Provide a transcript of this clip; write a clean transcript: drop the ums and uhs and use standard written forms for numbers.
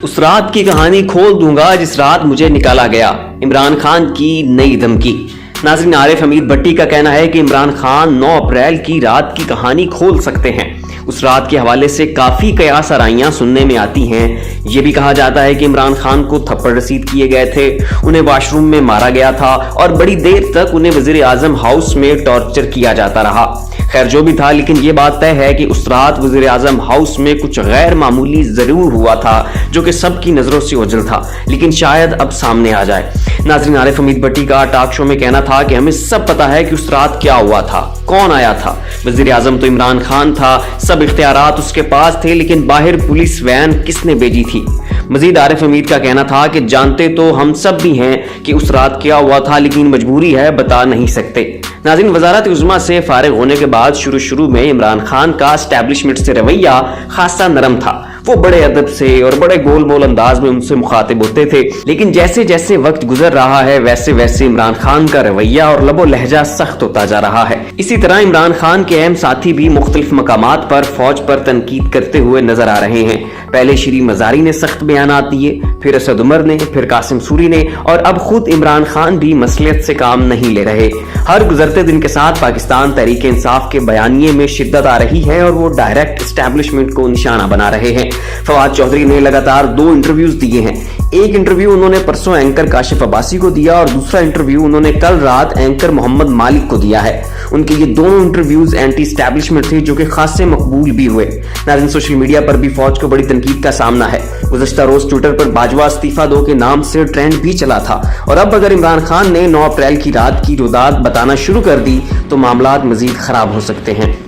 उस रात की कहानी खोल दूंगा जिस रात मुझे निकाला गया। इमरान खान की नई धमकी। नाज़रीन, आरिफ हमीद भट्टी का कहना है कि इमरान खान 9 अप्रैल की रात की कहानी खोल सकते हैं। उस रात के हवाले से काफी कयास आराइयां सुनने में आती हैं। ये भी कहा जाता है कि इमरान खान को थप्पड़ रसीद किए गए थे, उन्हें वॉशरूम में मारा गया था और बड़ी देर तक उन्हें वजीर आजम हाउस में टॉर्चर किया जाता रहा। खैर जो भी था, लेकिन ये बात तय है कि उस रात वजीर आजम हाउस में कुछ गैर मामूली जरूर हुआ था जो कि सबकी नजरों से ओझल था, लेकिन शायद अब सामने आ जाए। नाज़रीन, आरिफ हमीद भट्टी का टॉक शो में कहना था कि हमें सब पता है कि उस रात क्या हुआ था, कौन आया था। वजीर आजम तो इमरान खान था, सब इख्तियारात उसके पास थे, लेकिन बाहर पुलिस वैन किसने भेजी थी। मजीद आरिफ हमीद का कहना था कि जानते तो हम सब भी हैं कि उस रात क्या हुआ था, लेकिन मजबूरी है, बता नहीं सकते। नाज़रीन, वजारत उज़्मा से फारिग होने के बाद शुरू में इमरान खान का एस्टैब्लिशमेंट से रवैया खासा नरम था। वो बड़े अदब से और बड़े गोल मोल अंदाज में उनसे मुखातिब होते थे, लेकिन जैसे जैसे वक्त गुजर रहा है वैसे वैसे इमरान खान का रवैया और लबो लहजा सख्त होता जा रहा है। इसी तरह इमरान खान के अहम साथी भी मुख्तलिफ मकामात पर फौज पर तनकीद करते हुए नजर आ रहे हैं। पहले श्री मजारी ने सख्त बयानात दिए, फिर असद उमर ने, फिर कासिम सूरी ने, और अब खुद इमरान खान भी मसलियत से काम नहीं ले रहे। हर गुजरते दिन के साथ पाकिस्तान तहरीक इंसाफ के बयानिए में शिद्दत आ रही है और वो डायरेक्ट एस्टैब्लिशमेंट को निशाना बना रहे हैं। फवाद चौधरी ने लगातार 2 इंटरव्यूज दिए हैं। एक इंटरव्यू उन्होंने परसों एंकर काशिफ अब्बासी को दिया और दूसरा इंटरव्यू उन्होंने कल रात एंकर मोहम्मद मालिक को दिया है। उनके ये दोनों इंटरव्यूज एंटी एस्टैब्लिशमेंट थे जो कि खासे मकबूल भी हुए। नाज़रीन, सोशल मीडिया पर भी फौज को बड़ी तनकीद का सामना है। गुज़श्ता रोज ट्विटर पर बाजवा इस्तीफा दो के नाम से ट्रेंड भी चला था, और अब अगर इमरान खान ने 9 अप्रैल की रात की रुदात बताना शुरू कर दी तो मामलात मजीद खराब हो सकते हैं।